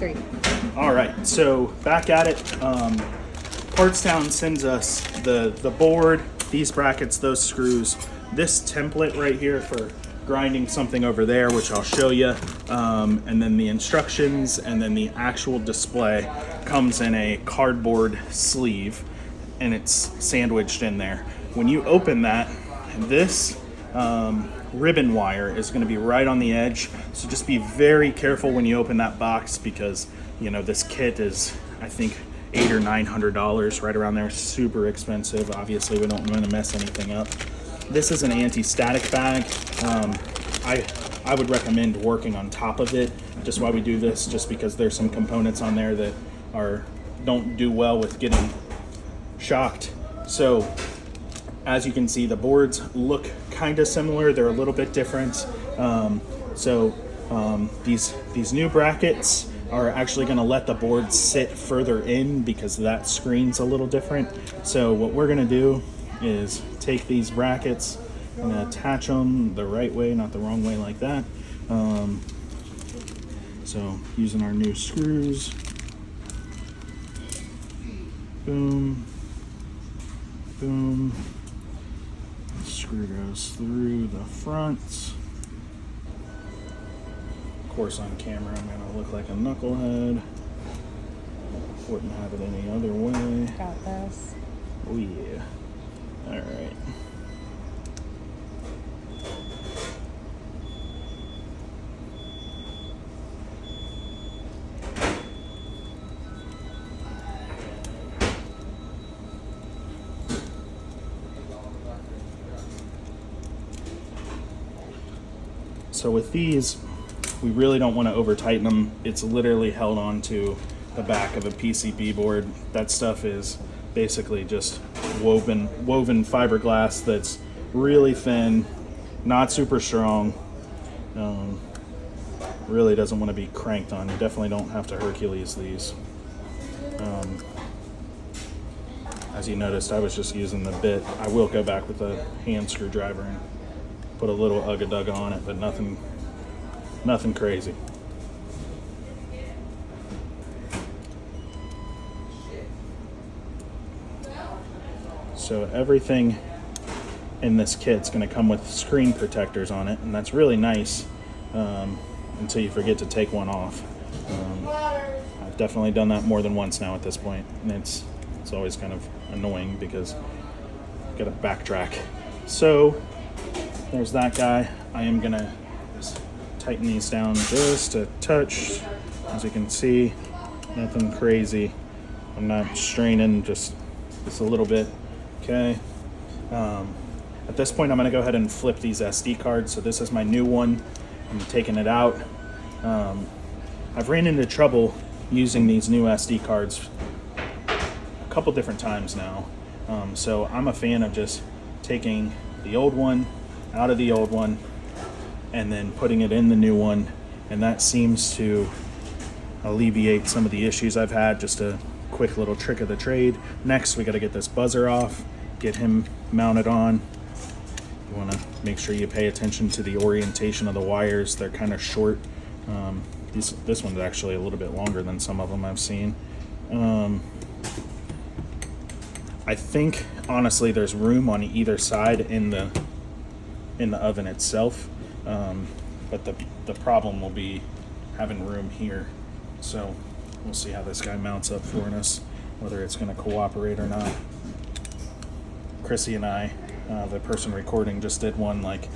3. All right, so back at it. Partstown sends us the board, these brackets, those screws, this template right here for grinding something over there, which I'll show you, and then the instructions, and then the actual display comes in a cardboard sleeve, and it's sandwiched in there. When you open that, this ribbon wire is going to be right on the edge, so just be very careful when you open that box, because you know this kit is, I think, $800 or $900, right around there. Super expensive. Obviously, we don't want to mess anything up. This is an anti-static bag. I would recommend working on top of it. Just why we do this, just because there's some components on there that don't do well with getting shocked. So as you can see, the boards look kind of similar. They're a little bit different. These new brackets are actually going to let the board sit further in because that screen's a little different. So what we're going to do is take these brackets and attach them the right way, not the wrong way like that. So using our new screws, boom, boom. Screw goes through the front. Of course, on camera, I'm gonna look like a knucklehead. Wouldn't have it any other way. Got this. Oh yeah. All right. So with these, we really don't want to over tighten them. It's literally held on to the back of a PCB board. That stuff is basically just woven fiberglass that's really thin, not super strong. Really doesn't want to be cranked on. You definitely don't have to Hercules these. As you noticed, I was just using the bit. I will go back with a hand screwdriver and put a little ugga-dugga on it, but nothing crazy. So everything in this kit's going to come with screen protectors on it, and that's really nice until you forget to take one off. I've definitely done that more than once now at this point, and it's always kind of annoying because I've got to backtrack. So there's that guy. I am going to just tighten these down just a touch. As you can see, nothing crazy. I'm not straining, just a little bit. Okay. At this point, I'm going to go ahead and flip these SD cards. So this is my new one. I'm taking it out. I've ran into trouble using these new SD cards a couple different times now. So I'm a fan of just taking the old one out of the old one and then putting it in the new one, and that seems to alleviate some of the issues I've had. Just a quick little trick of the trade. Next, we got to get this buzzer off, get him mounted on. You want to make sure you pay attention to the orientation of the wires. They're kind of short. This one's actually a little bit longer than some of them I've seen. I think honestly there's room on either side in the oven itself, but the problem will be having room here. So we'll see how this guy mounts up for us, whether it's going to cooperate or not. Chrissy and I, the person recording, just did one like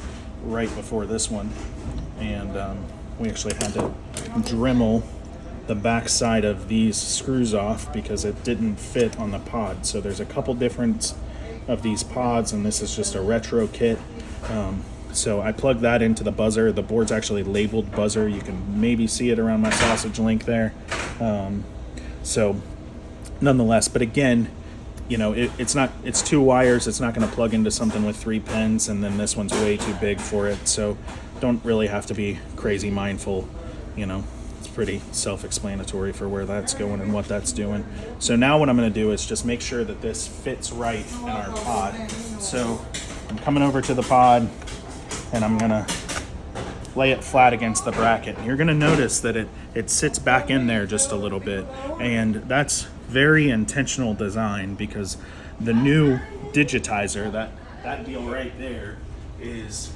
right before this one, and we actually had to Dremel the back side of these screws off because it didn't fit on the pod. So there's a couple different of these pods, and this is just a retro kit. So I plugged that into the buzzer. The board's actually labeled buzzer. You can maybe see it around my sausage link there. So nonetheless, but again, you know, it's 2 wires. It's not going to plug into something with 3 pins, and then this one's way too big for it. So don't really have to be crazy mindful. You know, it's pretty self-explanatory for where that's going and what that's doing. So now what I'm going to do is just make sure that this fits right in our pod. So I'm coming over to the pod, and I'm going to lay it flat against the bracket. You're going to notice that it it sits back in there just a little bit. And that's very intentional design, because the new digitizer, that deal right there, is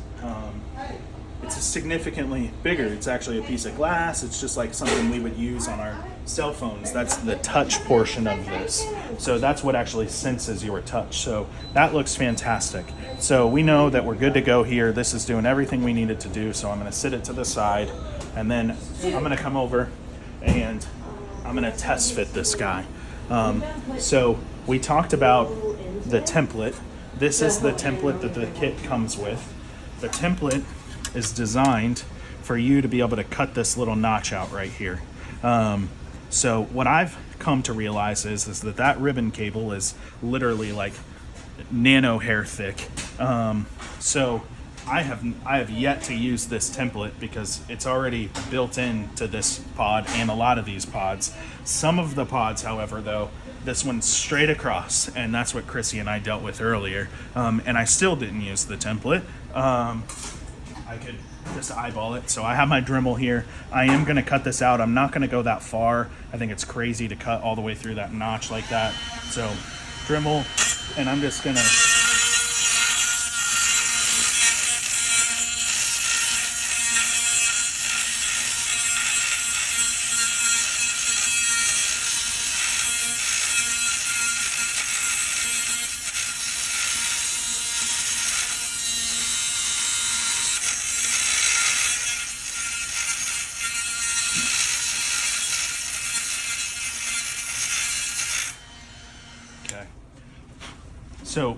it's significantly bigger. It's actually a piece of glass. It's just like something we would use on our cell phones. That's the touch portion of this. So that's what actually senses your touch. So that looks fantastic. So we know that we're good to go here. This is doing everything we needed to do. So I'm going to sit it to the side, and then I'm going to come over and I'm going to test fit this guy. So we talked about the template. This is the template that the kit comes with. The template is designed for you to be able to cut this little notch out right here. So what I've come to realize is that ribbon cable is literally like nano hair thick. So I have yet to use this template because it's already built into this pod and a lot of these pods. Some of the pods, however, though, this one's straight across, and that's what Chrissy and I dealt with earlier. And I still didn't use the template. I could just eyeball it. So I have my Dremel here. I am going to cut this out. I'm not going to go that far. I think it's crazy to cut all the way through that notch like that. So Dremel, and I'm just going to... So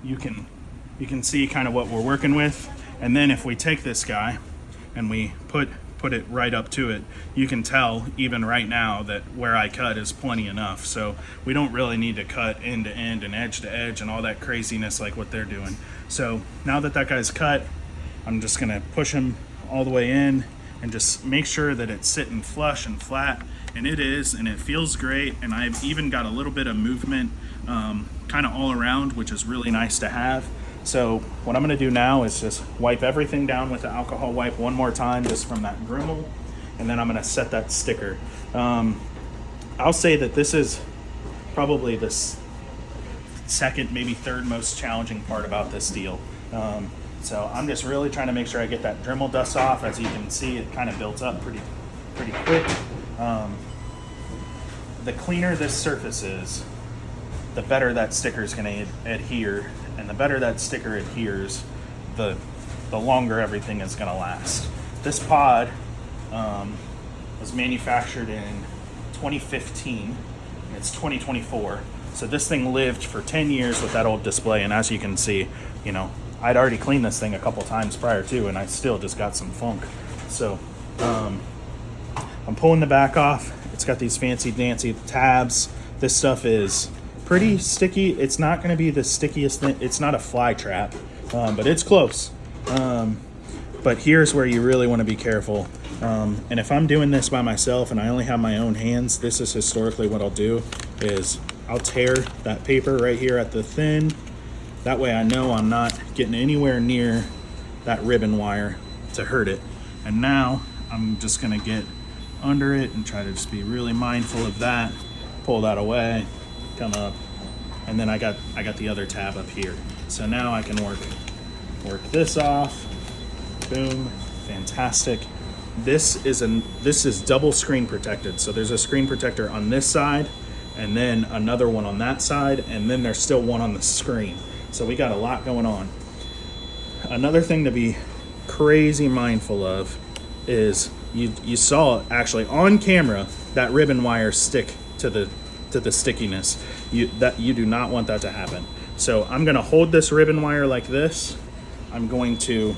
you can see kind of what we're working with. And then if we take this guy and we put it right up to it, you can tell even right now that where I cut is plenty enough. So we don't really need to cut end to end and edge to edge and all that craziness like what they're doing. So now that guy's cut, I'm just gonna push him all the way in and just make sure that it's sitting flush and flat. And it is, and it feels great. And I've even got a little bit of movement kind of all around, which is really nice to have. So what I'm going to do now is just wipe everything down with the alcohol wipe one more time, just from that Dremel, and then I'm going to set that sticker. I'll say that this is probably the second, maybe third most challenging part about this deal. So I'm just really trying to make sure I get that Dremel dust off. As you can see, it kind of builds up pretty quick. The cleaner this surface is, the better that sticker is going to adhere, and the better that sticker adheres, the longer everything is going to last. This pod was manufactured in 2015, and it's 2024. So this thing lived for 10 years with that old display, and as you can see, I'd already cleaned this thing a couple times prior to, and I still just got some funk. So I'm pulling the back off. It's got these fancy dancy tabs. This stuff is pretty sticky. It's not going to be the stickiest thing. It's not a fly trap, but it's close. But here's where you really want to be careful. And if I'm doing this by myself and I only have my own hands, this is historically what I'll do, is I'll tear that paper right here at the thin. That way I know I'm not getting anywhere near that ribbon wire to hurt it. And now I'm just going to get under it and try to just be really mindful of that. Pull that away, come up, and then I got the other tab up here. So now I can work this off. Boom, fantastic. This is double screen protected. So there's a screen protector on this side, and then another one on that side, and then there's still one on the screen. So we got a lot going on. Another thing to be crazy mindful of is you saw actually on camera that ribbon wire stick to the stickiness. You do not want that to happen. So I'm going to hold this ribbon wire like this. I'm going to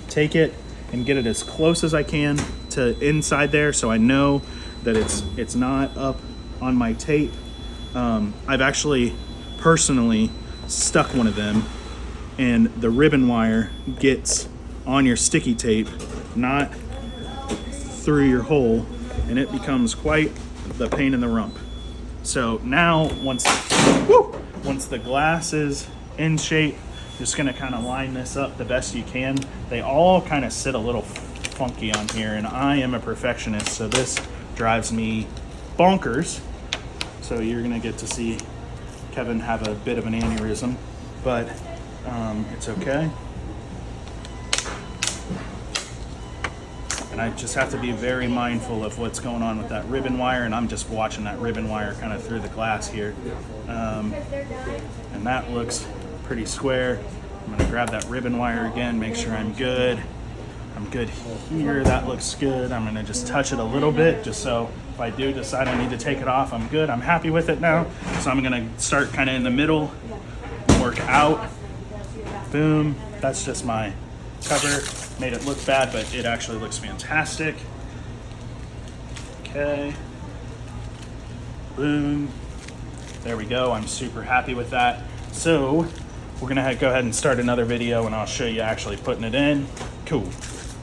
take it and get it as close as I can to inside there, so I know that it's not up on my tape. I've actually personally stuck one of them, and the ribbon wire gets on your sticky tape, not through your hole, and it becomes quite the pain in the rump. So now once the glass is in shape, just gonna kind of line this up the best you can. They all kind of sit a little funky on here, and I am a perfectionist, so this drives me bonkers. So you're gonna get to see Kevin have a bit of an aneurysm, but it's okay. And I just have to be very mindful of what's going on with that ribbon wire, and I'm just watching that ribbon wire kind of through the glass here. And that looks pretty square. I'm gonna grab that ribbon wire again, make sure I'm good. I'm good here, that looks good. I'm gonna just touch it a little bit, just so if I do decide I need to take it off, I'm good. I'm happy with it now. So I'm gonna start kind of in the middle, work out. Boom, that's just my cover. Made it look bad, but it actually looks fantastic. Okay. Boom. There we go. I'm super happy with that. So we're gonna go ahead and start another video, and I'll show you actually putting it in. Cool.